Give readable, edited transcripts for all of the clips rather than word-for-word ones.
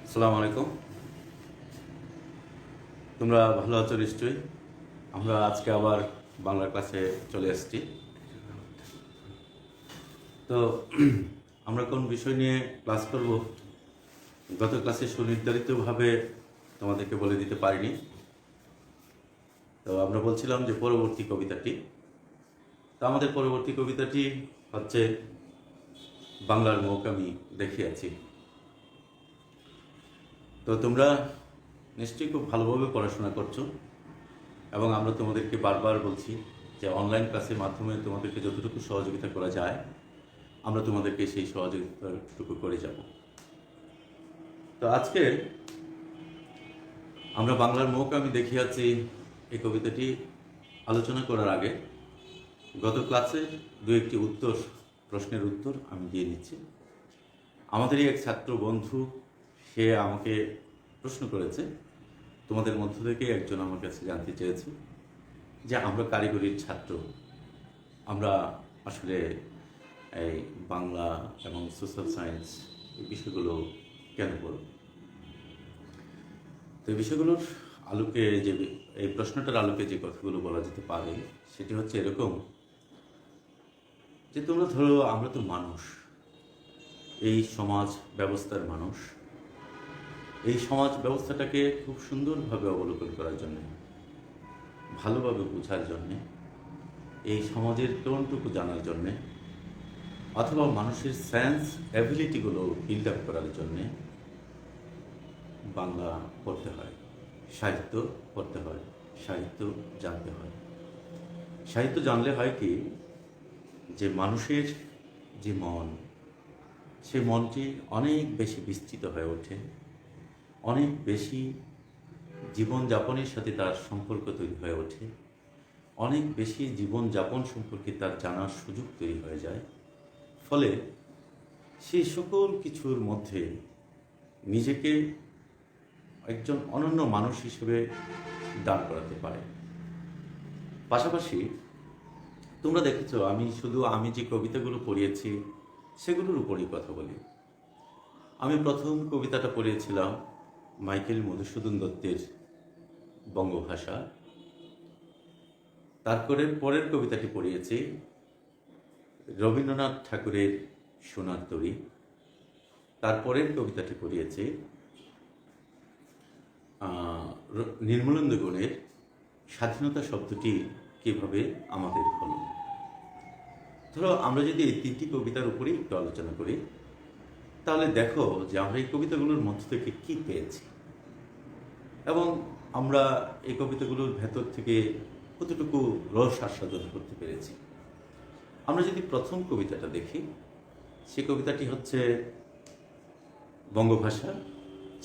আসসালামু আলাইকুম। তোমরা ভালো আছো নিশ্চয়ই। আমরা আজকে আবার বাংলা ক্লাসে চলে এসেছি। তো আমরা কোন বিষয় নিয়ে ক্লাস করব গত ক্লাসে সুনির্ধারিতভাবে তোমাদেরকে বলে দিতে পারিনি। তো আমরা বলছিলাম যে পরবর্তী কবিতাটি, তো আমাদের পরবর্তী কবিতাটি হচ্ছে বাংলার মুখ আমি দেখিয়াছি। তো তোমরা নিশ্চয়ই খুব ভালোভাবে পড়াশোনা করছো এবং আমরা তোমাদেরকে বারবার বলছি যে অনলাইন ক্লাসের মাধ্যমে তোমাদেরকে যতটুকু সহযোগিতা করা যায় আমরা তোমাদেরকে সেই সহযোগিতাটুকু করে যাব। তো আজকে আমরা বাংলার মুখ আমি দেখিয়াছি এই কবিতাটি আলোচনা করার আগে গত ক্লাসে দু একটি প্রশ্নের উত্তর আমি দিয়ে নিচ্ছি। আমাদেরই এক ছাত্র বন্ধু, সে আমাকে প্রশ্ন করেছে, তোমাদের মধ্য থেকে একজন আমার কাছে জানতে চেয়েছে যে আমরা কারিগরির ছাত্র, আমরা আসলে এই বাংলা এবং সোশ্যাল সায়েন্স এই বিষয়গুলো কেন পড়ব। তো এই বিষয়গুলোর আলোকে যে এই প্রশ্নটার আলোকে যে কথাগুলো বলা যেতে পারে সেটি হচ্ছে এরকম যে তোমরা ধরো আমরা তো মানুষ, এই সমাজ ব্যবস্থার মানুষ, এই সমাজ ব্যবস্থাটাকে খুব সুন্দরভাবে অবলোকন করার জন্যে, ভালোভাবে বোঝার জন্যে, এই সমাজের টোনটুকু জানার জন্যে অথবা মানুষের সেন্স অ্যাবিলিটিগুলো বিল্ড আপ করার জন্যে বাংলা পড়তে হয়, সাহিত্য পড়তে হয়, সাহিত্য জানতে হয়। সাহিত্য জানলে হয় কি, যে মানুষের যে মন, সে মনটি অনেক বেশি বিস্তৃত হয়ে ওঠে, অনেক বেশি জীবনযাপনের সাথে তার সম্পর্ক তৈরি হয়ে ওঠে, অনেক বেশি জীবনযাপন সম্পর্কে তার জানার সুযোগ তৈরি হয়ে যায়। ফলে সেই সকল কিছুর মধ্যে নিজেকে একজন অনন্য মানুষ হিসেবে দাঁড় করাতে পারে। পাশাপাশি তোমরা দেখেছো আমি যে কবিতাগুলো পড়িয়েছি সেগুলোর উপরই কথা বলি। আমি প্রথম কবিতাটা পড়িয়েছিলাম মাইকেল মধুসূদন দত্তের বঙ্গভাষা, তারপরে পরের কবিতাটি পড়িয়েছি রবীন্দ্রনাথ ঠাকুরের সোনার তরী, তারপরের কবিতাটি পড়িয়েছি নির্মলেন্দু গুণের স্বাধীনতা শব্দটি কিভাবে আমাদের হলো। ধরো আমরা যদি এই তিনটি কবিতার উপরেই একটু আলোচনা করি তাহলে দেখো যে আমরা এই কবিতাগুলোর মধ্য থেকে কি পেয়েছি এবং আমরা এই কবিতাগুলোর ভেতর থেকে কতটুকু রস আস্বাদন করতে পেরেছি। আমরা যদি প্রথম কবিতাটা দেখি, সে কবিতাটি হচ্ছে বঙ্গভাষা।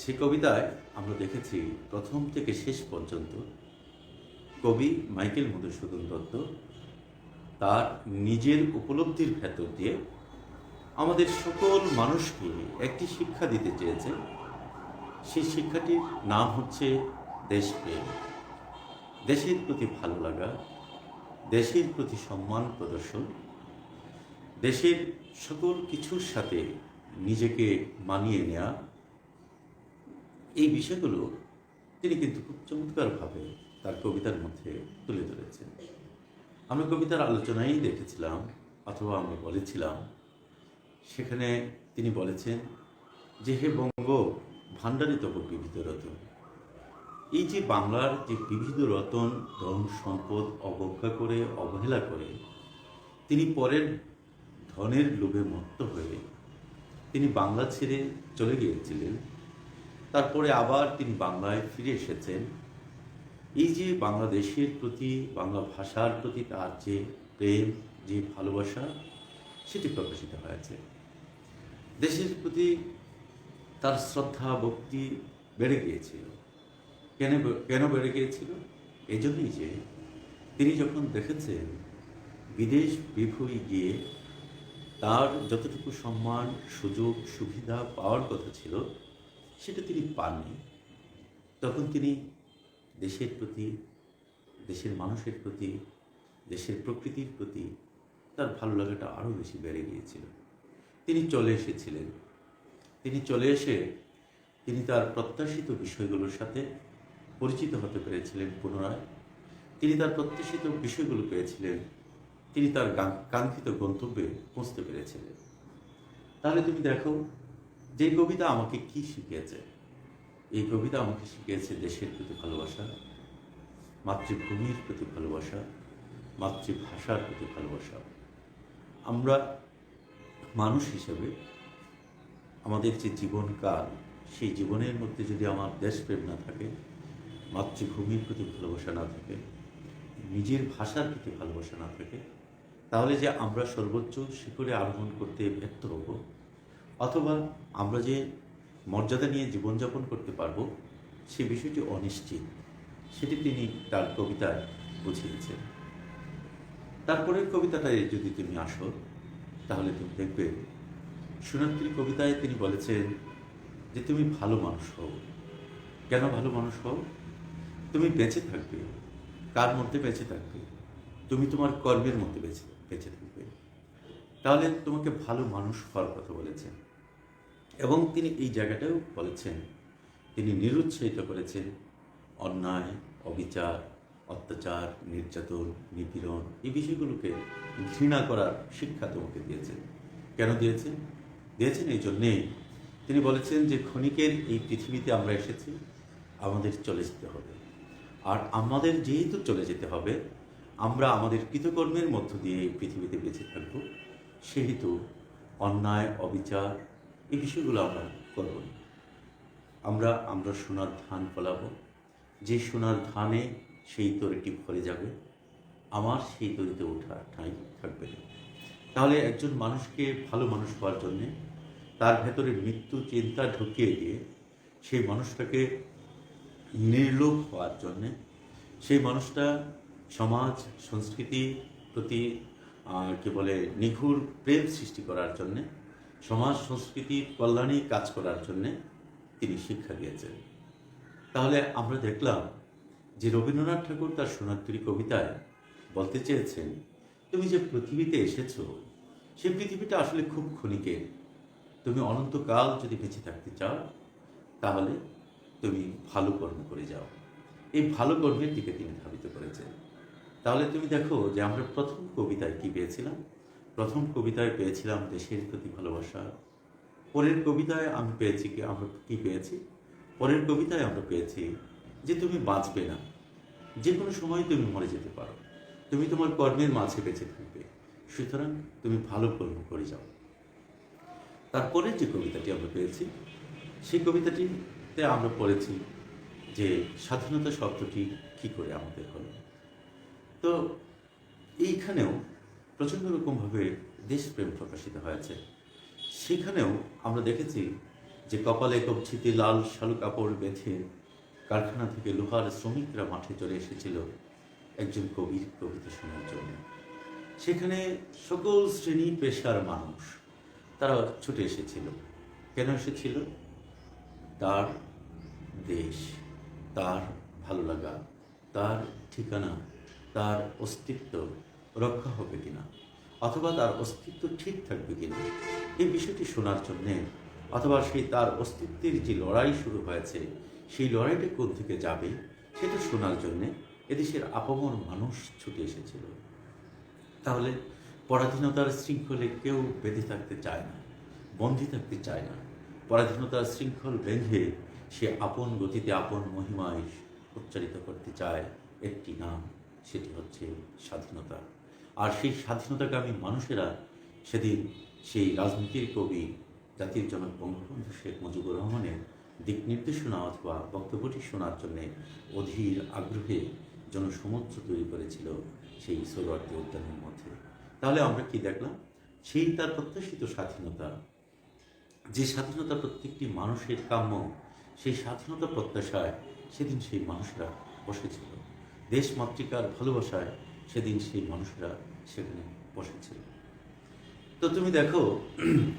সে কবিতায় আমরা দেখেছি প্রথম থেকে শেষ পর্যন্ত কবি মাইকেল মধুসূদন দত্ত তার নিজের উপলব্ধির ভেতর দিয়ে আমাদের সকল মানুষকে একটি শিক্ষা দিতে চেয়েছেন। সেই শিক্ষাটির নাম হচ্ছে দেশপ্রেম, দেশের প্রতি ভালো লাগা, দেশের প্রতি সম্মান প্রদর্শন, দেশের সকল কিছুর সাথে নিজেকে মানিয়ে নেওয়া। এই বিষয়গুলো তিনি কিন্তু খুব চমৎকারভাবে তার কবিতার মধ্যে তুলে ধরেছেন। আমরা কবিতার আলোচনায় দেখেছিলাম অথবা আমরা বলেছিলাম, সেখানে তিনি বলেছেন যে হে বঙ্গ ভাণ্ডারে তব বিবিধ রতন। এই যে বাংলার যে বিবিধ রতন, ধন সম্পদ অবজ্ঞা করে, অবহেলা করে তিনি পরের ধনের লোভে মত্ত হয়ে তিনি বাংলা ছেড়ে চলে গিয়েছিলেন। তারপরে আবার তিনি বাংলায় ফিরে এসেছেন। এই যে বাংলাদেশের প্রতি, বাংলা ভাষার প্রতি তার যে প্রেম, যে ভালোবাসা, সেটি প্রকাশিত হয়েছে। দেশের প্রতি তার শ্রদ্ধা ভক্তি বেড়ে গিয়েছিল। কেন বেড়ে গিয়েছিল? এই জন্যই যে তিনি যখন দেখেছেন বিদেশ বিভুঁই গিয়ে তার যতটুকু সম্মান, সুযোগ, সুবিধা পাওয়ার কথা ছিল সেটা তিনি পাননি। তখন তিনি দেশের প্রতি, দেশের মানুষের প্রতি, দেশের প্রকৃতির প্রতি তার ভালো লাগাটা আরও বেশি বেড়ে গিয়েছিল। তিনি চলে এসেছিলেন। তিনি চলে এসে তিনি তার প্রত্যাশিত বিষয়গুলোর সাথে পরিচিত হতে পেরেছিলেন পুনরায়। তিনি তার প্রত্যাশিত বিষয়গুলো পেয়েছিলেন, তিনি তার কাঙ্ক্ষিত গন্তব্যে পৌঁছতে পেরেছিলেন। তাহলে তুমি দেখো যে কবিতা আমাকে কি শিখিয়েছে। এই কবিতা আমাকে শিখিয়েছে দেশের প্রতি ভালোবাসা, মাতৃভূমির প্রতি ভালোবাসা, মাতৃভাষার প্রতি ভালোবাসা। আমরা মানুষ হিসেবে আমাদের যে জীবনকাল, সেই জীবনের মধ্যে যদি আমার দেশপ্রেম না থাকে, মাতৃভূমির প্রতি ভালোবাসা না থাকে, নিজের ভাষার প্রতি ভালোবাসা না থাকে, তাহলে যে আমরা সর্বোচ্চ শিখরে আরোহণ করতে ব্যর্থ হব, অথবা আমরা যে মর্যাদা নিয়ে জীবনযাপন করতে পারবো, সে বিষয়টি অনিশ্চিত। সেটি তিনি তার কবিতায় বুঝিয়েছেন। তারপরের কবিতাটায় যদি তুমি আসো, তাহলে তুমি দেখবে সোনারতরী কবিতায় তিনি বলেছেন যে তুমি ভালো মানুষ হও। কেন ভালো মানুষ হও? তুমি বেঁচে থাকবে। কার মধ্যে বেঁচে থাকবে? তুমি তোমার কর্মের মধ্যে বেঁচে থাকবে। তাহলে তোমাকে ভালো মানুষ হওয়ার কথা বলেছেন। এবং তিনি এই জায়গাটাও বলেছেন, তিনি নিরুৎসাহিত করেছেন অন্যায়, অবিচার, অত্যাচার, নির্যাতন, নিপীড়ন এই বিষয়গুলোকে ঘৃণা করার শিক্ষা তোমাকে দিয়েছেন। কেন দিয়েছেন? দিয়েছেন এই জন্যেই, তিনি বলেছেন যে ক্ষণিকের এই পৃথিবীতে আমরা এসেছি, আমাদের চলে যেতে হবে। আর আমাদের যেহেতু চলে যেতে হবে, আমরা আমাদের কৃতকর্মের মধ্য দিয়ে এই পৃথিবীতে বেঁচে থাকব, সেহেতু অন্যায়, অবিচার এই বিষয়গুলো আমরা করব না। আমরা সোনার ধান ফলাবো, যে সোনার ধানে সেই তরিটি ভরে যাবে, আমার সেই তরিতে ওঠার ঠাঁই থাকবে না। তাহলে একজন মানুষকে ভালো মানুষ হওয়ার জন্যে তার ভেতরে মৃত্যু চিন্তা ঢুকিয়ে দিয়ে সেই মানুষটাকে নির্লোভ হওয়ার জন্যে, সেই মানুষটা সমাজ সংস্কৃতির প্রতি কি বলে নিখুঁত প্রেম সৃষ্টি করার জন্যে, সমাজ সংস্কৃতির কল্যাণে কাজ করার জন্যে তিনি শিক্ষা দিয়েছেন। তাহলে আমরা দেখলাম যে রবীন্দ্রনাথ ঠাকুর তার সোনারতরী কবিতায় বলতে চেয়েছেন, তুমি যে পৃথিবীতে এসেছো, সেই পৃথিবীটা আসলে খুব ক্ষণিকের। তুমি অনন্তকাল যদি বেঁচে থাকতে চাও, তাহলে তুমি ভালো কর্ম করে যাও। এই ভালো কর্মের দিকে তিনি ধাবিত করেছেন। তাহলে তুমি দেখো যে আমরা প্রথম কবিতায় কি পেয়েছিলাম? প্রথম কবিতায় পেয়েছিলাম দেশের প্রতি ভালোবাসা। পরের কবিতায় আমরা কি পেয়েছি? পরের কবিতায় আমরা পেয়েছি যে তুমি বাঁচবে না, যে কোনো সময় তুমি মরে যেতে পারো, তুমি তোমার কর্মের মাঝে বেঁচে থাকবে, সুতরাং তুমি ভালো কর্ম করে যাও। তারপরে যে কবিতাটি আমরা পেয়েছি, সেই কবিতাটিতে আমরা পড়েছি যে স্বাধীনতা শব্দটি কি করে আমাদের হলো। তো এইখানেও প্রচণ্ড রকমভাবে দেশপ্রেম প্রকাশিত হয়েছে। সেখানেও আমরা দেখেছি যে কপালে কবছিতে লাল শালু কাপড় বেঁধে কারখানা থেকে লোহার শ্রমিকরা মাঠে চলে এসেছিল একজন কবির কবিতা শোনার জন্য। সেখানে সকল শ্রেণী পেশার মানুষ তারা ছুটে এসেছিল। কেন এসেছিল? তার দেশ, তার ভালো লাগা, তার ঠিকানা, তার অস্তিত্ব রক্ষা হবে কিনা, অথবা তার অস্তিত্ব ঠিক থাকবে কিনা, এই বিষয়টি শোনার জন্যে, অথবা সেই তার অস্তিত্বের যে লড়াই শুরু হয়েছে, সেই লড়াইটা কোন দিকে যাবে সেটা শোনার জন্যে এদেশের আপামর মানুষ ছুটে এসেছিল। তাহলে পরাধীনতার শৃঙ্খলে কেউ বেঁধে থাকতে চায় না, বন্দী থাকতে চায় না। পরাধীনতার শৃঙ্খল ভেঙে সে আপন গতিতে আপন মহিমায় উচ্চারিত করতে চায় একটি নাম, সেটি হচ্ছে স্বাধীনতা। আর সেই স্বাধীনতাকামী মানুষেরা সেদিন সেই রাজনীতির কবি জাতির জনক বঙ্গবন্ধু শেখ মুজিবুর রহমানের দিক নির্দেশনা অথবা বক্তব্যটি শোনার জন্যে অধীর আগ্রহে জনসমুদ্র তৈরি করেছিল সেই সোহরাওয়ার্দী উদ্যানের মধ্যে। তাহলে আমরা কি দেখলাম? সেই তার প্রত্যাশিত স্বাধীনতা, যে স্বাধীনতা প্রত্যেকটি মানুষের কাম্য, সেই স্বাধীনতা প্রত্যাশায় সেদিন সেই মানুষরা বসেছিল। দেশ মাতৃকার ভালোবাসায় সেদিন সেই মানুষরা সেখানে বসেছিল। তো তুমি দেখো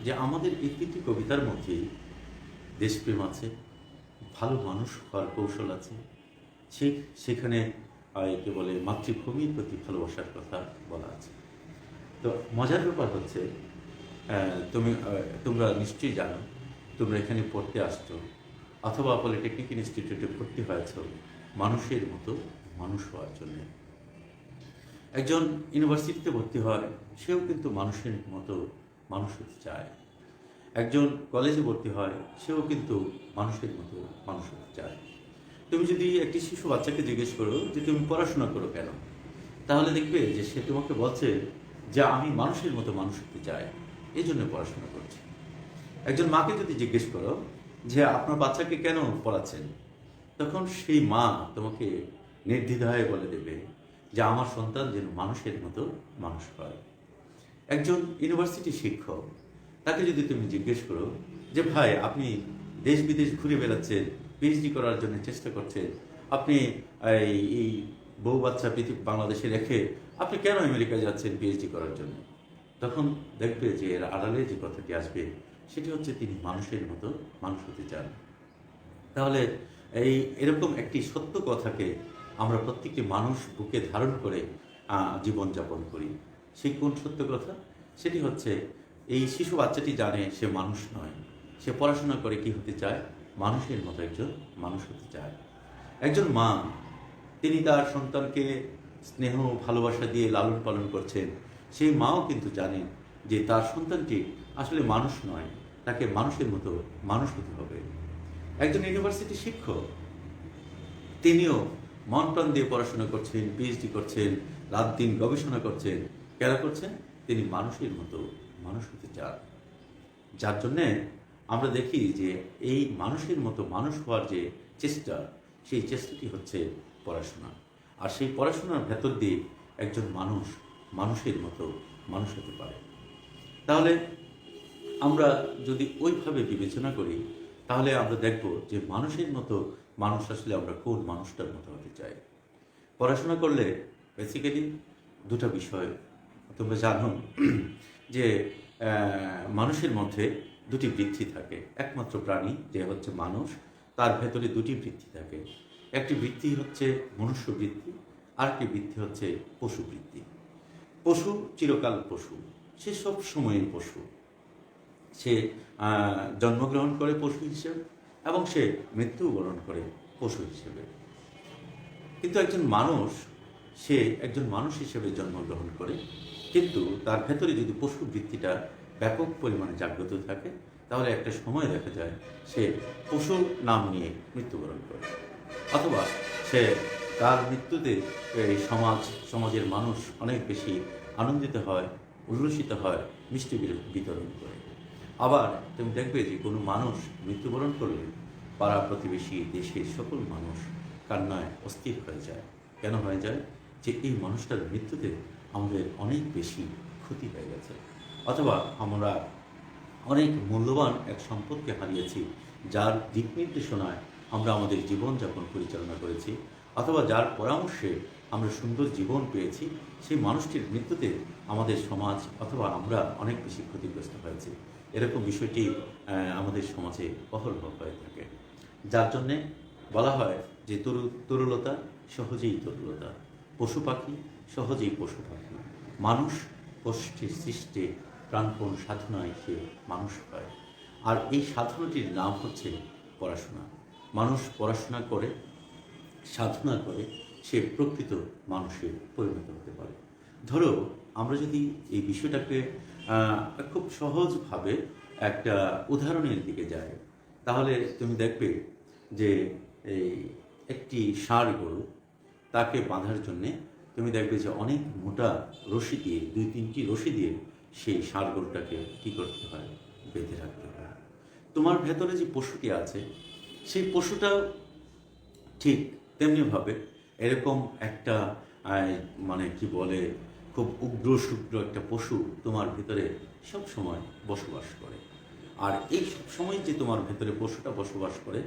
যে আমাদের এই তিনটি কবিতার মধ্যেই দেশপ্রেম আছে, ভালো মানুষ হওয়ার কৌশল আছে, সেখানে একে বলে মাতৃভূমির প্রতি ভালোবাসার কথা বলা আছে। তো মজার ব্যাপার হচ্ছে, তোমরা নিশ্চয়ই জানো, তোমরা এখানে পড়তে আসছো, অথবা পলিটেকনিক ইনস্টিটিউটে ভর্তি হয়েছ মানুষের মতো মানুষ হওয়ার জন্য। একজন ইউনিভার্সিটিতে ভর্তি হয়, সেও কিন্তু মানুষের মতো মানুষ হতে চায়। একজন কলেজে ভর্তি হয়, সেও কিন্তু মানুষের মতো মানুষ হতে চায়। তুমি যদি একটি শিশু বাচ্চাকে জিজ্ঞেস করো যে তুমি পড়াশোনা করো কেন, তাহলে দেখবে যে সে তোমাকে বলছে যে আমি মানুষের মতো মানুষ হতে চাই, এই জন্য পড়াশোনা করছি। একজন মাকে যদি জিজ্ঞেস করো যে আপনার বাচ্চাকে কেন পড়াচ্ছেন, তখন সেই মা তোমাকে নির্দ্বিধায় বলে দেবে যে আমার সন্তান যেন মানুষের মতো মানুষ হয়। একজন ইউনিভার্সিটি শিক্ষক, তাকে যদি তুমি জিজ্ঞেস করো যে ভাই আপনি দেশ বিদেশ ঘুরে বেড়াচ্ছেন, পিএইচডি করার জন্য চেষ্টা করছেন, আপনি এই বউ বাচ্চা পৃথিবী বাংলাদেশে রেখে আপনি কেন আমেরিকায় যাচ্ছেন পিএইচডি করার জন্য, তখন দেখবে যে এর আড়ালে যে কথাটি আসবে সেটি হচ্ছে তিনি মানুষের মতো মানুষ হতে চান। তাহলে এরকম একটি সত্য কথাকে আমরা প্রত্যেকটি মানুষ বুকে ধারণ করে জীবনযাপন করি। সেই কোন সত্য কথা? সেটি হচ্ছে এই শিশু বাচ্চাটি জানে সে মানুষ নয়, সে পড়াশোনা করে কি হতে চায়? মানুষের মতো একজন মানুষ হতে চায়। একজন মা, তিনি তার সন্তানকে স্নেহ ভালোবাসা দিয়ে লালন পালন করছেন, সেই মাও কিন্তু জানেন যে তার সন্তানটি আসলে মানুষ নয়, তাকে মানুষের মতো মানুষ হতে হবে। একজন ইউনিভার্সিটি শিক্ষক, তিনিও মন প্রাণ দিয়ে পড়াশোনা করছেন, পিএইচডি করছেন, রাত দিন গবেষণা করছেন। কেন করছেন? তিনি মানুষের মতো মানুষ হতে চান। যার জন্যে আমরা দেখি যে এই মানুষের মতো মানুষ হওয়ার যে চেষ্টা, সেই চেষ্টাটি হচ্ছে পড়াশোনা। আর সেই পড়াশোনার ভেতর দিয়ে একজন মানুষ মানুষের মতো মানুষ হতে পারে। তাহলে আমরা যদি ওইভাবে বিবেচনা করি, তাহলে আমরা দেখব যে মানুষের মতো মানুষ আসলে আমরা কোন মানুষটার মতো হতে চাই। পড়াশোনা করলে বেসিক্যালি দুটো বিষয় তোমরা জানো যে মানুষের মধ্যে দুটি বৃত্তি থাকে। একমাত্র প্রাণী যে হচ্ছে মানুষ, তার ভেতরে দুটি বৃত্তি থাকে। একটি বৃত্তি হচ্ছে মনুষ্য বৃত্তি, আর একটি বৃত্তি হচ্ছে পশু বৃত্তি। পশু চিরকাল পশু, সে সব সময়ের পশু। সে জন্মগ্রহণ করে পশু হিসেবে এবং সে মৃত্যুবরণ করে পশু হিসেবে। কিন্তু একজন মানুষ, সে একজন মানুষ হিসেবে জন্মগ্রহণ করে, কিন্তু তার ভেতরে যদি পশু বৃত্তিটা ব্যাপক পরিমাণে জাগ্রত থাকে, তাহলে একটা সময় দেখা যায় সে পশু নাম নিয়ে মৃত্যুবরণ করে, অথবা সে তার মৃত্যুতে এই সমাজের মানুষ অনেক বেশি আনন্দিত হয়, উল্লসিত হয়, মিষ্টি বিতরণ করে। আবার তুমি দেখবে যে কোনো মানুষ মৃত্যুবরণ করলে পাড়া প্রতিবেশী দেশের সকল মানুষ কান্নায় অস্থির হয়ে যায়। কেন হয়ে যায়? যে এই মানুষটার মৃত্যুতে আমাদের অনেক বেশি ক্ষতি হয়ে গেছে, অথবা আমরা অনেক মূল্যবান এক সম্পদকে হারিয়েছি, যার দিক নির্দেশনায় আমরা আমাদের জীবনযাপন পরিচালনা করেছি, অথবা যার পরামর্শে আমরা সুন্দর জীবন পেয়েছি, সেই মানুষটির মৃত্যুতে আমাদের সমাজ অথবা আমরা অনেক বেশি ক্ষতিগ্রস্ত হয়েছি। এরকম বিষয়টি আমাদের সমাজে বহল হয়ে থাকে। যার জন্যে বলা হয় যে তরুলতা সহজেই তরুলতা, পশু পাখি সহজেই পশু পাখি, মানুষ কষ্টে সৃষ্টে প্রাণপণ সাধনায় সে মানুষ হয়। আর এই সাধনাটির নাম হচ্ছে পড়াশোনা। মানুষ পড়াশোনা করে, সাধনা করে, সে প্রকৃত মানুষে পরিণত হতে পারে। ধরো আমরা যদি এই বিষয়টাকে খুব সহজভাবে একটা উদাহরণের দিকে যাই, তাহলে তুমি দেখবে যে এই একটি ষাঁড় গরু, তাকে বাঁধার জন্যে তুমি দেখবে যে অনেক মোটা রশি দিয়ে, 2-3টি রশি দিয়ে সেই ষাঁড় গরুটাকে কী করতে হয়? বেঁধে রাখতে হয়। তোমার ভেতরে যে পশুটি আছে, সেই পশুটাও ঠিক তেমনিভাবে এরকম একটা মানে কি বলে, খুব উগ্র শুগ্র একটা পশু তোমার ভিতরে সব সময় বসবাস করে। আর এই সব সময় যে তোমার ভেতরে পশুটা বসবাস করে,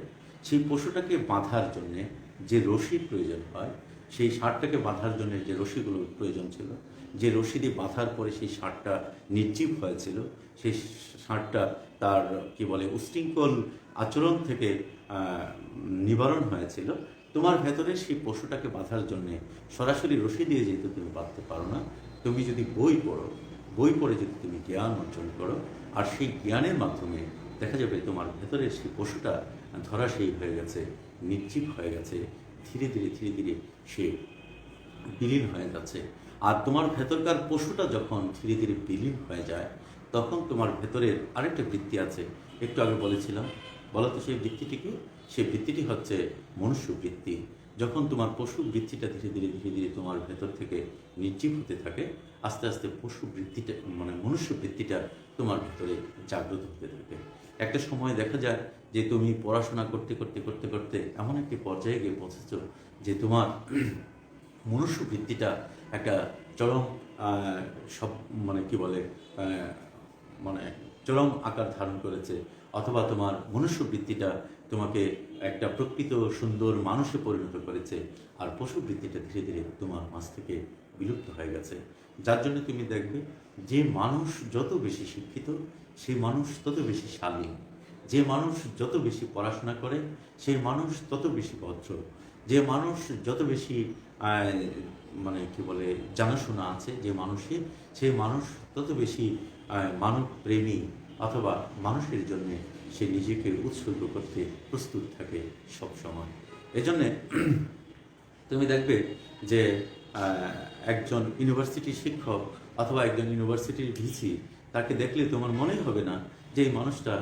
সেই পশুটাকে বাঁধার জন্যে যে রশির প্রয়োজন হয়, সেই ষাঁড়টাকে বাঁধার জন্য যে রশিগুলোর প্রয়োজন ছিল, যে রশি দিয়ে বাঁধার পরে সেই ষাঁড়টা নির্জীব হয়েছিল, সেই ষাঁড়টা তার কি বলে উশৃঙ্খল আচরণ থেকে নিবারণ হয়েছিল, তোমার ভেতরে সেই পশুটাকে বাঁধার জন্যে সরাসরি রশি দিয়ে যেহেতু তুমি বাঁধতে পারো না, তুমি যদি বই পড়ো, বই পড়ে যদি তুমি জ্ঞান অর্জন করো, আর সেই জ্ঞানের মাধ্যমে দেখা যাবে তোমার ভেতরে সেই পশুটা ধরাশায়ী হয়ে গেছে, নির্জীব হয়ে গেছে, ধীরে ধীরে ধীরে ধীরে সে বিলীন হয়ে যাচ্ছে। আর তোমার ভেতরকার পশুটা যখন ধীরে ধীরে বিলীন হয়ে যায়, তখন তোমার ভেতরের আরেকটা বৃত্তি আছে, একটু আগে বলেছিলাম। বলো তো সেই বৃত্তিটি কি? সেই বৃত্তিটি হচ্ছে মনুষ্য বৃত্তি। যখন তোমার পশু বৃত্তিটা ধীরে ধীরে ধীরে ধীরে তোমার ভেতর থেকে নির্জীব হতে থাকে, আস্তে আস্তে পশু বৃত্তিটা মানে মনুষ্য বৃত্তিটা তোমার ভেতরে জাগ্রত হতে থাকে। একটা সময় দেখা যায় যে তুমি পড়াশোনা করতে করতে করতে করতে এমন একটি পর্যায়ে গিয়ে পৌঁছেছ যে তোমার মনুষ্য বৃত্তিটা একটা চরম সব মানে কি বলে মানে চরম আকার ধারণ করেছে, অথবা তোমার মনুষ্য বৃত্তিটা তোমাকে একটা প্রকৃত সুন্দর মানুষে পরিণত করেছে, আর পশু বৃত্তিটা ধীরে ধীরে তোমার মাঝ থেকে বিলুপ্ত হয়ে গেছে। যার জন্য তুমি দেখবে যে মানুষ যত বেশি শিক্ষিত, সেই মানুষ তত বেশি শালীন। যে মানুষ যত বেশি পড়াশোনা করে, সেই মানুষ তত বেশি ভদ্র। যে মানুষ যত বেশি মানে কি বলে জানাশোনা আছে যে মানুষের, সেই মানুষ তত বেশি মানব প্রেমী, অথবা মানুষের জন্য সে নিজেকে উৎসর্গ করতে প্রস্তুত থাকে সব সময়। এজন্যে তুমি দেখবে যে একজন ইউনিভার্সিটির শিক্ষক অথবা একজন ইউনিভার্সিটির ভিসি, তাকে দেখলে তোমার মনেই হবে না যে এই মানুষটা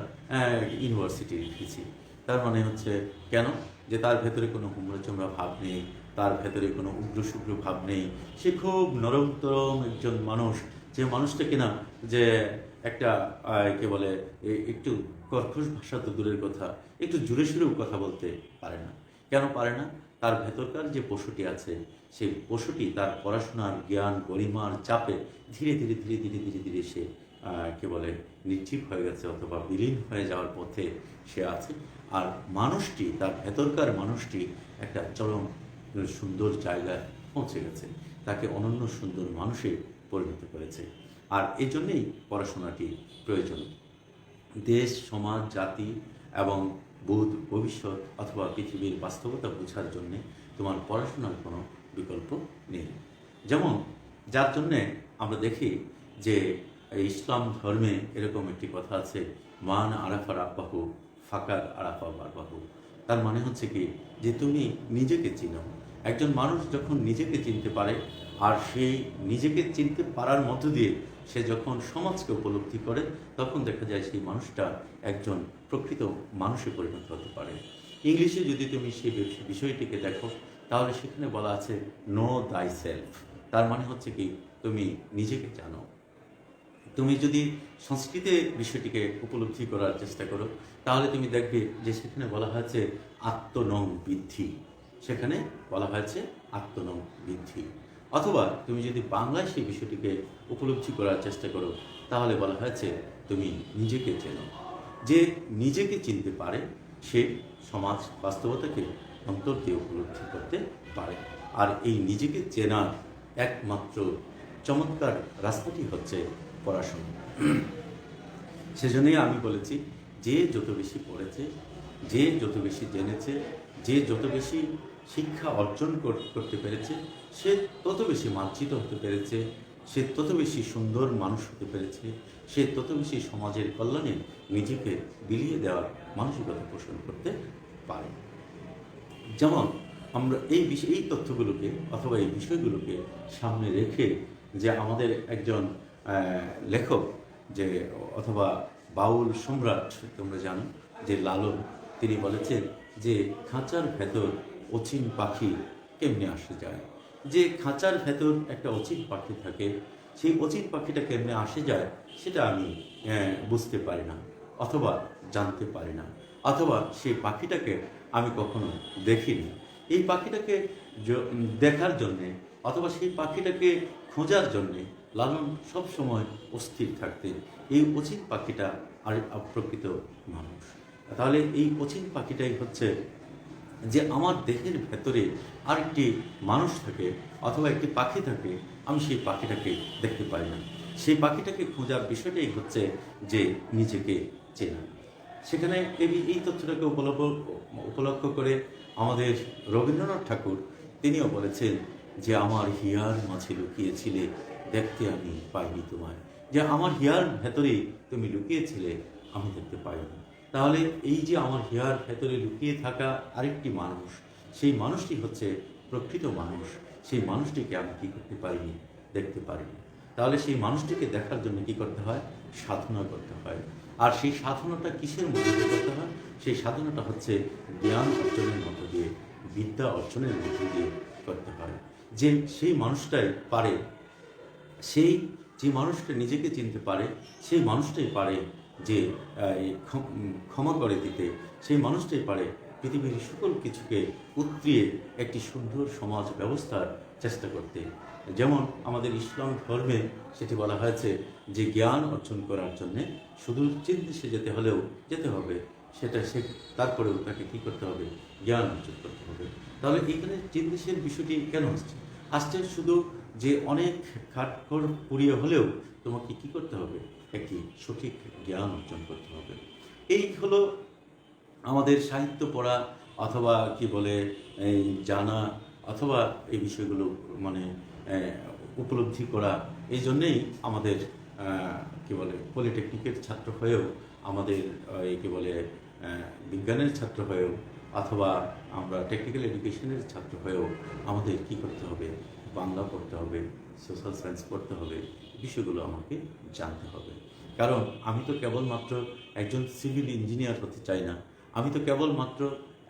ইউনিভার্সিটির ভিসি। তার মানে হচ্ছে কেন? যে তার ভেতরে কোনো হুমড়ো চমড়া ভাব নেই, তার ভেতরে কোনো উগ্রশুগ্র ভাব নেই। সে খুব নরমতরম একজন মানুষ, যে মানুষটা কিনা যে একটা কে বলে একটু কর্কশ ভাষা তো দূরের কথা, একটু জোরে সুরেও কথা বলতে পারে না। কেন পারে না? তার ভেতরকার যে পশুটি আছে, সেই পশুটি তার পড়াশোনার জ্ঞান গরিমার চাপে ধীরে ধীরে ধীরে ধীরে ধীরে ধীরে সে কে বলে নির্জীব হয়ে গেছে, অথবা বিলীন হয়ে যাওয়ার পথে সে আছে। আর মানুষটি, তার ভেতরকার মানুষটি একটা চরম সুন্দর জায়গায় পৌঁছে গেছে, তাকে অনন্য সুন্দর মানুষে পরিণত করেছে। আর এই জন্যেই পড়াশোনাটি প্রয়োজন। দেশ, সমাজ, জাতি এবং বোধ, ভবিষ্যৎ অথবা পৃথিবীর বাস্তবতা বোঝার জন্যে তোমার পড়াশোনার কোনো বিকল্প নেই। যেমন যার জন্যে আমরা দেখি যে ইসলাম ধর্মে এরকম একটি কথা আছে, মান আরাফার আব্বাহু ফাকার আরাফা বারবাহু। তার মানে হচ্ছে কি, যে তুমি নিজেকে চিনো। একজন মানুষ যখন নিজেকে চিনতে পারে, আর সেই নিজেকে চিনতে পারার মধ্য দিয়ে সে যখন সমাজকে উপলব্ধি করে, তখন দেখা যায় সেই মানুষটা একজন প্রকৃত মানুষে পরিণত হতে পারে। ইংলিশে যদি তুমি সেই বিষয়টিকে দেখো, তাহলে সেখানে বলা আছে নো দাই সেলফ। তার মানে হচ্ছে কি, তুমি নিজেকে জানো। তুমি যদি সংস্কৃতে বিষয়টিকে উপলব্ধি করার চেষ্টা করো, তাহলে তুমি দেখবে যে সেখানে বলা হয়েছে আত্মনং বৃদ্ধি। সেখানে বলা হয়েছে আত্মনং বৃদ্ধি। অথবা তুমি যদি বাংলায় সেই বিষয়টিকে উপলব্ধি করার চেষ্টা করো, তাহলে বলা হয়েছে তুমি নিজেকে চেনো। যে নিজেকে চিনতে পারে, সে সমাজ বাস্তবতাকে অন্তর দিয়ে উপলব্ধি করতে পারে। আর এই নিজেকে চেনার একমাত্র চমৎকার রাস্তাটি হচ্ছে পড়াশোনা। সেজন্যই আমি বলেছি, যে যত বেশি পড়েছে, যে যত বেশি জেনেছে, যে যত বেশি শিক্ষা অর্জন করতে পেরেছে, সে তত বেশি মার্জিত হতে পেরেছে, সে তত বেশি সুন্দর মানুষ হতে পেরেছে, সে তত বেশি সমাজের কল্যাণে নিজেকে বিলিয়ে দেওয়ার মানসিকতা পোষণ করতে পারে। যেমন আমরা এই তথ্যগুলোকে অথবা এই বিষয়গুলোকে সামনে রেখে, যে আমাদের একজন লেখক যে অথবা বাউল সম্রাট তোমরা জানো যে লালন, তিনি বলেছেন যে খাঁচার ভেতর অচিন পাখি কেমনে আসে যায়। যে খাঁচার ভেতর একটা অচিন পাখি থাকে, সেই অচিন পাখিটা কেমনে আসে যায় সেটা আমি বুঝতে পারি না, অথবা জানতে পারি না, অথবা সেই পাখিটাকে আমি কখনো দেখিনি। এই পাখিটাকে দেখার জন্যে অথবা সেই পাখিটাকে খোঁজার জন্যে লালন সব সময় অস্থির থাকতেন। এই অচিন পাখিটা আর প্রকৃত মানুষ। তাহলে এই অচিন পাখিটাই হচ্ছে যে আমার দেহের ভেতরে আরেকটি মানুষ থাকে অথবা একটি পাখি থাকে, আমি সেই পাখিটাকে দেখতে পাই না। সেই পাখিটাকে খোঁজার বিষয়টাই হচ্ছে যে নিজেকে চেনা। সেখানে এই তথ্যটাকে উপলক্ষ করে আমাদের রবীন্দ্রনাথ ঠাকুর তিনিও বলেছেন যে আমার হিয়ার মাঝে লুকিয়েছিলে, দেখতে আমি পাইনি তোমায়। যে আমার হিয়ার ভেতরেই তুমি লুকিয়েছিলে, আমি দেখতে পাইনি। তাহলে এই যে আমার হিয়ার ভেতরে লুকিয়ে থাকা আরেকটি মানুষ, সেই মানুষটি হচ্ছে প্রকৃত মানুষ। সেই মানুষটিকে আমি কী করতে পারিনি, দেখতে পারিনি। তাহলে সেই মানুষটিকে দেখার জন্য কী করতে হয়? সাধনা করতে হয়। আর সেই সাধনাটা কিসের মধ্যে দিয়ে করতে হয়? সেই সাধনাটা হচ্ছে জ্ঞান অর্জনের মধ্য দিয়ে, বিদ্যা অর্জনের মধ্য দিয়ে করতে হয়। যে সেই মানুষটাই পারে, সেই যে মানুষটা নিজেকে চিনতে পারে, সেই মানুষটাই পারে যে ক্ষমা করে দিতে, সেই মানুষটাই পারে পৃথিবীর সকল কিছুকে উতরিয়ে একটি সুন্দর সমাজ ব্যবস্থার চেষ্টা করতে। যেমন আমাদের ইসলাম ধর্মে সেটি বলা হয়েছে যে জ্ঞান অর্জন করার জন্যে সুদূর চীন দেশে যেতে হবে, সেটা সে তারপরেও তাকে কী করতে হবে? জ্ঞান অর্জন করতে হবে। তাহলে এখানে চীন দেশের বিষয়টি কেন আসছে শুধু যে অনেক কাঠখড় পুড়িয়ে হলেও তোমাকে কি করতে হবে? একটি সঠিক জ্ঞান অর্জন করতে হবে। এই হলো আমাদের সাহিত্য পড়া অথবা কি বলে এই জানা অথবা এই বিষয়গুলো মানে উপলব্ধি করা। এই জন্যেই আমাদের কি বলে পলিটেকনিকের ছাত্র হয়েও, আমাদের এই কি বলে বিজ্ঞানের ছাত্র হয়েও অথবা আমরা টেকনিক্যাল এডুকেশনের ছাত্র হয়েও আমাদের কি করতে হবে? বাংলা পড়তে হবে, সোশ্যাল সায়েন্স পড়তে হবে, বিষয়গুলো আমাকে জানতে হবে। কারণ আমি তো কেবলমাত্র একজন সিভিল ইঞ্জিনিয়ার হতে চাই না, আমি তো কেবলমাত্র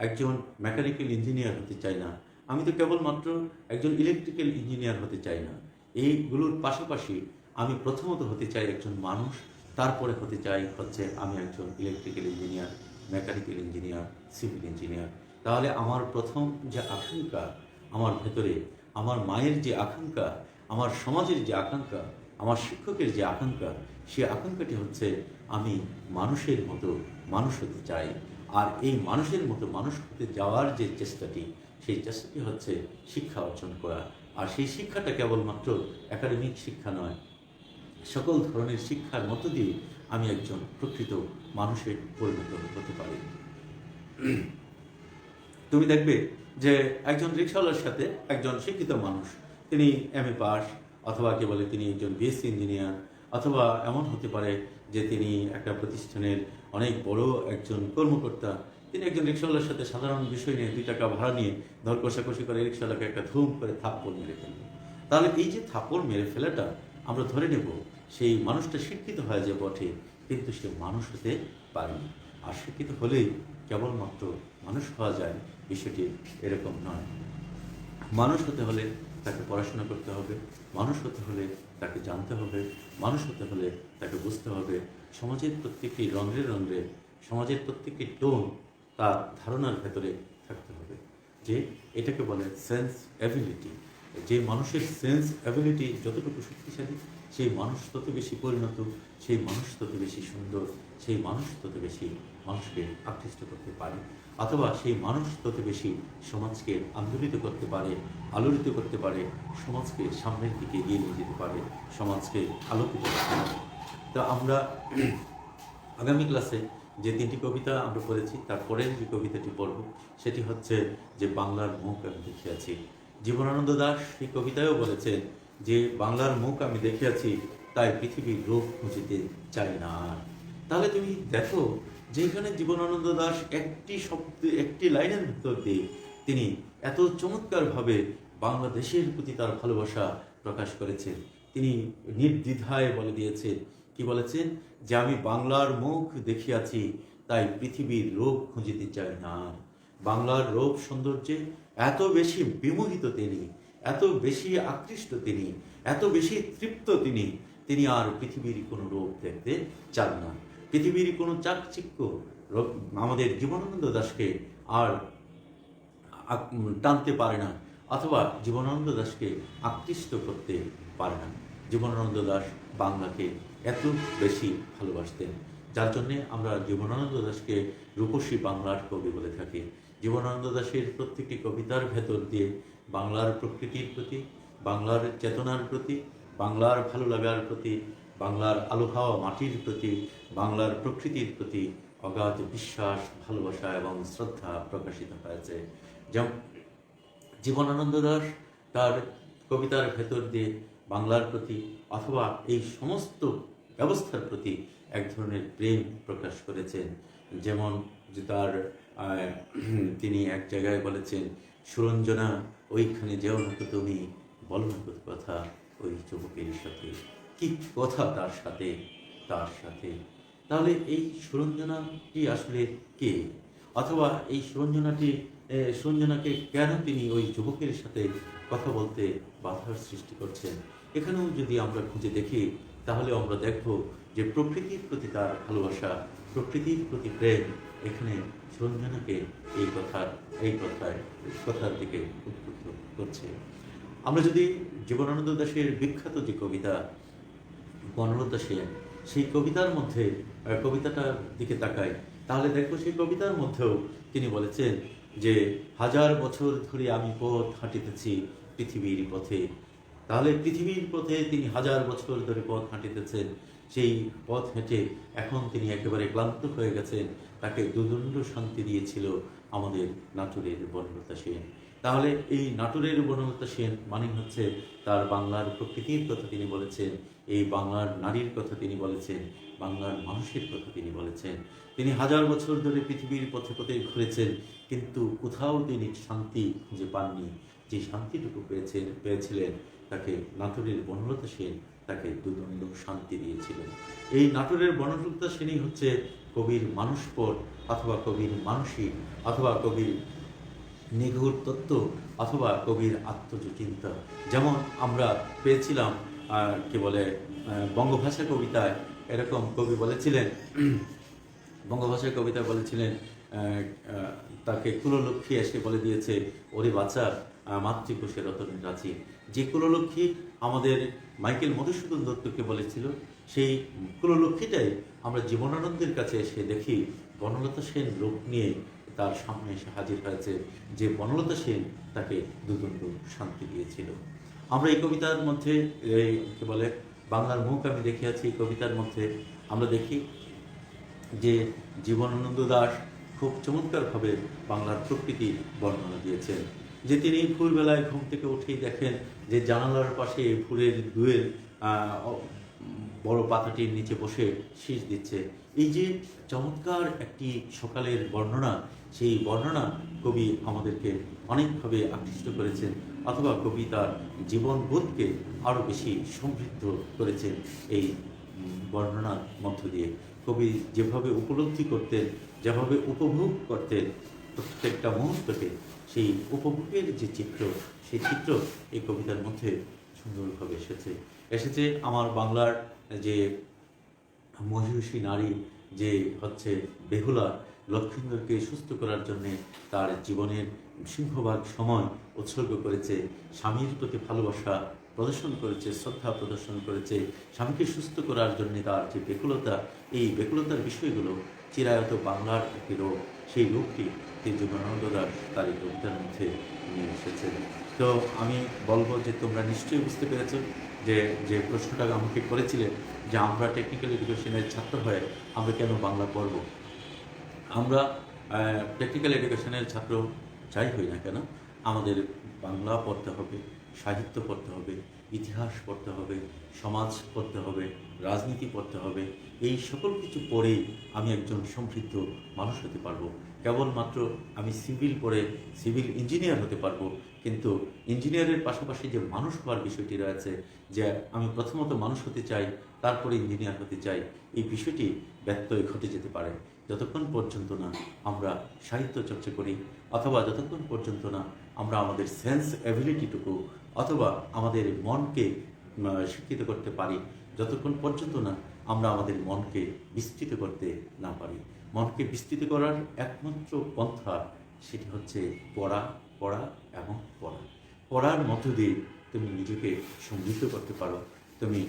একজন মেকানিক্যাল ইঞ্জিনিয়ার হতে চাই না, আমি তো কেবলমাত্র একজন ইলেকট্রিক্যাল ইঞ্জিনিয়ার হতে চাই না। এইগুলোর পাশাপাশি আমি প্রথমত হতে চাই একজন মানুষ, তারপরে হতে চাই হচ্ছে আমি একজন electrical engineer, mechanical engineer, civil engineer. তাহলে আমার প্রথম যে আকাঙ্ক্ষা আমার ভেতরে, আমার মায়ের যে আকাঙ্ক্ষা, আমার সমাজের যে আকাঙ্ক্ষা, আমার শিক্ষকের যে আকাঙ্ক্ষা, সেই আকাঙ্ক্ষাটি হচ্ছে আমি মানুষের মতো মানুষ হতে চাই। আর এই মানুষের মতো মানুষ হতে যাওয়ার যে চেষ্টাটি, সেই চেষ্টাটি হচ্ছে শিক্ষা অর্জন করা। আর সেই শিক্ষাটা কেবলমাত্র একাডেমিক শিক্ষা নয়, সকল ধরনের শিক্ষার মধ্য দিয়ে আমি একজন প্রকৃত মানুষে পরিণত হতে পারি। তুমি দেখবে যে একজন রিক্সাওয়ালার সাথে একজন শিক্ষিত মানুষ, তিনি এমএ পাস অথবা কি বলে তিনি একজন বিএসসি ইঞ্জিনিয়ার, অথবা এমন হতে পারে যে তিনি একটা প্রতিষ্ঠানের অনেক বড় একজন কর্মকর্তা, তিনি একজন রিক্সাওয়ালার সাথে সাধারণ বিষয় নিয়ে 2 টাকা ভাড়া নিয়ে ধর কষাকষি করে রিক্সাওয়ালাকে একটা ধুম করে থাপ্পড় মেরে ফেলবে। তাহলে এই যে থাপ্পড় মেরে ফেলাটা আমরা ধরে নেব সেই মানুষটা শিক্ষিত হয় যে বটে, কিন্তু সে মানুষ হতে পারেনি। আর শিক্ষিত হলেই কেবলমাত্র মানুষ হওয়া যায়, বিষয়টি এরকম নয়। মানুষ হতে হলে তাকে পড়াশোনা করতে হবে, মানুষ হতে হলে তাকে জানতে হবে, মানুষ হতে হলে তাকে বুঝতে হবে। সমাজের প্রত্যেকটি রন্ধ্রে সমাজের প্রত্যেকটি টোন তার ধারণার ভেতরে থাকতে হবে। যে এটাকে বলে সেন্স অ্যাবিলিটি। যে মানুষের সেন্স অ্যাবিলিটি যতটুকু শক্তিশালী, সেই মানুষ তত বেশি পরিণত, সেই মানুষ তত বেশি সুন্দর, সেই মানুষ তত বেশি মানুষকে আকৃষ্ট করতে পারে, অথবা সেই মানুষ তত বেশি সমাজকে আন্দোলিত করতে পারে, আলোড়িত করতে পারে, সমাজকে সামনের দিকে এগিয়ে নিয়ে যেতে পারে, সমাজকে আলোকিত করতে পারে। তো আমরা আগামী ক্লাসে যে 3টি কবিতা আমরা পড়েছি, তারপরের যে কবিতাটি পড়ব সেটি হচ্ছে যে বাংলার মুখ আমি দেখিয়াছি। জীবনানন্দ দাশ এই কবিতায়ও বলেছেন যে বাংলার মুখ আমি দেখিয়াছি, তাই পৃথিবীর রূপ খুঁজিতে চাই না আর। তাহলে তুমি দেখো যে এখানে জীবনানন্দ দাশ একটি লাইনের ভিতর দিয়ে তিনি এত চমৎকারভাবে বাংলাদেশের প্রতি তার ভালোবাসা প্রকাশ করেছেন। তিনি নির্দ্বিধায় বলে দিয়েছেন, কি বলেছেন? যে আমি বাংলার মুখ দেখিয়াছি, তাই পৃথিবীর রূপ খুঁজিতে চাই না আর। বাংলার রূপ সৌন্দর্যে এত বেশি বিমোহিত তিনি, এত বেশি আকৃষ্ট তিনি, এত বেশি তৃপ্ত তিনি আর পৃথিবীর কোনো রূপ দেখতে চান না। পৃথিবীর কোনো চাকচিক্য আমাদের জীবনানন্দ দাশকে আর টানতে পারে না, অথবা জীবনানন্দ দাশকে আকৃষ্ট করতে পারে না। জীবনানন্দ দাশ বাংলাকে এত বেশি ভালোবাসতেন, যার জন্যে আমরা জীবনানন্দ দাশকে রূপসী বাংলার কবি বলে থাকি। জীবনানন্দ দাশের প্রত্যেকটি কবিতার ভেতর দিয়ে বাংলার প্রকৃতির প্রতি, বাংলার চেতনার প্রতি, বাংলার ভালো লাগার প্রতি, বাংলার আলো হাওয়া মাটির প্রতি, বাংলার প্রকৃতির প্রতি অগাধ বিশ্বাস, ভালোবাসা এবং শ্রদ্ধা প্রকাশিত হয়েছে। যেমন জীবনানন্দ দাশ তার কবিতার ভেতর দিয়ে বাংলার প্রতি অথবা এই সমস্ত ব্যবস্থার প্রতি এক ধরনের প্রেম প্রকাশ করেছেন। যেমন যে তার তিনি এক জায়গায় বলেছেন, সুরঞ্জনা ওইখানে যেও না তো তুমি, বলো না কত কথা ওই যুবকের সাথে, কি কথা তার সাথে। তাহলে এই সুরঞ্জনাটি আসলে কে, অথবা এই সুরঞ্জনাকে কেন তিনি ওই যুবকের সাথে কথা বলতে বাধার সৃষ্টি করছেন? এখানেও যদি আমরা খুঁজে দেখি, তাহলে আমরা দেখব যে প্রকৃতির প্রতি তার ভালোবাসা, প্রকৃতির প্রতি প্রেম এখানে সুরঞ্জনাকে এই কথার দিকে উদ্বুদ্ধ করছে। আমরা যদি জীবনানন্দ দাশের বিখ্যাত যে কবিতা বনলতা সেন, সেই কবিতাটার দিকে তাকাই, তাহলে দেখবো সেই কবিতার মধ্যেও তিনি বলেছেন যে 1000 বছর ধরে আমি পথ হাঁটিতেছি পৃথিবীর পথে। তাহলে পৃথিবীর পথে তিনি 1000 বছর ধরে পথ হাঁটিতেছেন। সেই পথ হেঁটে এখন তিনি একেবারে ক্লান্ত হয়ে গেছেন। তাকে দুদণ্ড শান্তি দিয়েছিল আমাদের নাটোরের বনলতা সেন। তাহলে এই নাটোরের বনলতা সেন মানে হচ্ছে তার বাংলার প্রকৃতির কথা তিনি বলেছেন, এই বাংলার নারীর কথা তিনি বলেছেন, বাংলার মানুষের কথা তিনি বলেছেন। তিনি 1000 বছর ধরে পৃথিবীর পথে পথে ঘুরেছেন, কিন্তু কোথাও তিনি শান্তি খুঁজে পাননি। যে শান্তিটুকু পেয়েছিলেন, তাকে নাটোরের বনলতা সেন তাকে দুদণ্ড শান্তি দিয়েছিলেন। এই নাটোরের বনলতা সেনই হচ্ছে কবির মানুষপট, অথবা কবির মানসিক, অথবা কবির নিগূঢ় তত্ত্ব, অথবা কবির আত্মচিন্তা। যেমন আমরা পেয়েছিলাম কি বলে বঙ্গভাষা কবিতায় এরকম কবি বলেছিলেন, বঙ্গভাষার কবিতায় বলেছিলেন তাকে কুললক্ষ্মী এসে বলে দিয়েছে, ওরে বাচ্চা মাতৃকোষে রতনের রাজি। যে কুললক্ষ্মী আমাদের মাইকেল মধুসূদন দত্তকে বলেছিল, সেই কুললক্ষ্মীটাই আমরা জীবনানন্দের কাছে এসে দেখি বনলতা সেন রূপ নিয়ে তার সামনে এসে হাজির হয়েছে, যে বনলতা সেন তাকে দুদণ্ড শান্তি দিয়েছিল। আমরা এই কবিতার মধ্যে এই কি বলে বাংলার মুখ আমি দেখিয়াছি, এই কবিতার মধ্যে আমরা দেখি যে জীবনানন্দ দাশ খুব চমৎকারভাবে বাংলার প্রকৃতির বর্ণনা দিয়েছেন। যে তিনি ভোরবেলায় ঘুম থেকে উঠেই দেখেন যে জানালার পাশে ফুলের দুয়েল বড় পাতাটির নিচে বসে শীষ দিচ্ছে। এই যে চমৎকার একটি সকালের বর্ণনা, সেই বর্ণনা কবি আমাদেরকে অনেকভাবে আকৃষ্ট করেছেন, অথবা কবি তার জীবনবোধকে আরও বেশি সমৃদ্ধ করেছেন এই বর্ণনার মধ্য দিয়ে। কবি যেভাবে উপলব্ধি করতেন, যেভাবে উপভোগ করতেন প্রত্যেকটা মুহূর্তকে, সেই উপভোগের যে চিত্র, সেই চিত্র এই কবিতার মধ্যে সুন্দরভাবে এসেছে আমার বাংলার যে মহিষী নারী, যে হচ্ছে বেহুলা, লক্ষ্মীন্দরকে সুস্থ করার জন্যে তার জীবনের সিংহভাগ সময় উৎসর্গ করেছে, স্বামীর প্রতি ভালোবাসা প্রদর্শন করেছে, শ্রদ্ধা প্রদর্শন করেছে, স্বামীকে সুস্থ করার জন্যে তার যে বেকুলতা, এই বেকুলতার বিষয়গুলো চিরায়ত বাংলার একটি রোগ, সেই রোগটি জীবনানন্দ দাশ তার এই কবিতার মধ্যে নিয়ে এসেছেন। তো আমি বলবো যে তোমরা নিশ্চয়ই বুঝতে পেরেছো যে যে প্রশ্নটা আমাকে করেছিলেন যে আমরা টেকনিক্যাল এডুকেশনের ছাত্র হয়ে আমরা কেন বাংলা পড়ব। আমরা টেকনিক্যাল এডুকেশনের ছাত্র যাই হই না কেন, আমাদের বাংলা পড়তে হবে, সাহিত্য পড়তে হবে, ইতিহাস পড়তে হবে, সমাজ পড়তে হবে, রাজনীতি পড়তে হবে। এই সকল কিছু পড়েই আমি একজন সমৃদ্ধ মানুষ হতে পারবো। কেবলমাত্র আমি সিভিল পড়ে সিভিল ইঞ্জিনিয়ার হতে পারবো, কিন্তু ইঞ্জিনিয়ারের পাশাপাশি যে মানুষ হওয়ার বিষয়টি রয়েছে, যে আমি প্রথমত মানুষ হতে চাই, তারপরে ইঞ্জিনিয়ার হতে চাই, এই বিষয়টি ব্যত্যয় ঘটে যেতে পারে যতক্ষণ পর্যন্ত না আমরা সাহিত্য চর্চা করি, অথবা যতক্ষণ পর্যন্ত না আমরা আমাদের সেন্স অ্যাবিলিটিটুকু, অথবা আমাদের মনকে শিক্ষিত করতে পারি, যতক্ষণ পর্যন্ত না আমরা আমাদের মনকে বিস্তৃত করতে না পারি। মনকে বিস্তৃত করার একমাত্র পন্থা সেটি হচ্ছে পড়া, পড়া এবং পড়া। পড়ার মধ্য দিয়ে তুমি নিজেকে সমৃদ্ধ করতে পারো, তুমি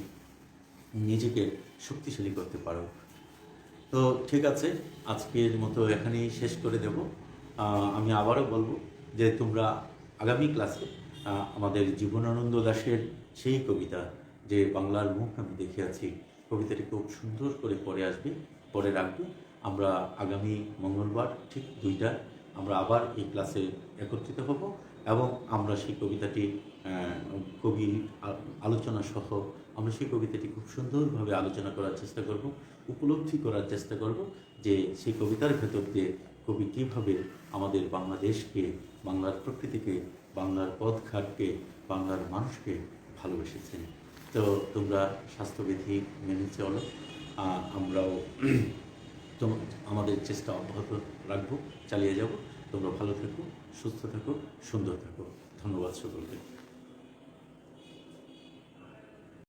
নিজেকে শক্তিশালী করতে পারো। তো ঠিক আছে, আজকের মতো এখানেই শেষ করে দেব। আমি আবারও বলবো যে তোমরা আগামী ক্লাসে আমাদের জীবনানন্দ দাশের সেই কবিতা, যে বাংলার মুখ আমি দেখে আছি, কবিতাটি খুব সুন্দর করে পড়ে রাখবে। আমরা আগামী মঙ্গলবার ঠিক 2টায় আমরা আবার এই ক্লাসে একত্রিত হব, এবং আমরা সেই কবিতাটি কবির আলোচনা সহ আমরা সেই কবিতাটি খুব সুন্দরভাবে আলোচনা করার চেষ্টা করব। উপলব্ধি করার চেষ্টা করব যে সেই কবিতার ভেতর দিয়ে কবি কীভাবে আমাদের বাংলাদেশকে, বাংলার প্রকৃতিকে, বাংলার পথঘাটকে, বাংলার মানুষকে ভালোবেসেছেন। তো তোমরা স্বাস্থ্যবিধি মেনে চলো, আমরাও আমাদের চেষ্টা অব্যাহত রাখবো, চালিয়ে যাব। তোমরা ভালো থেকো, সুস্থ থেকো, সুন্দর থেকো। ধন্যবাদ সকলকে।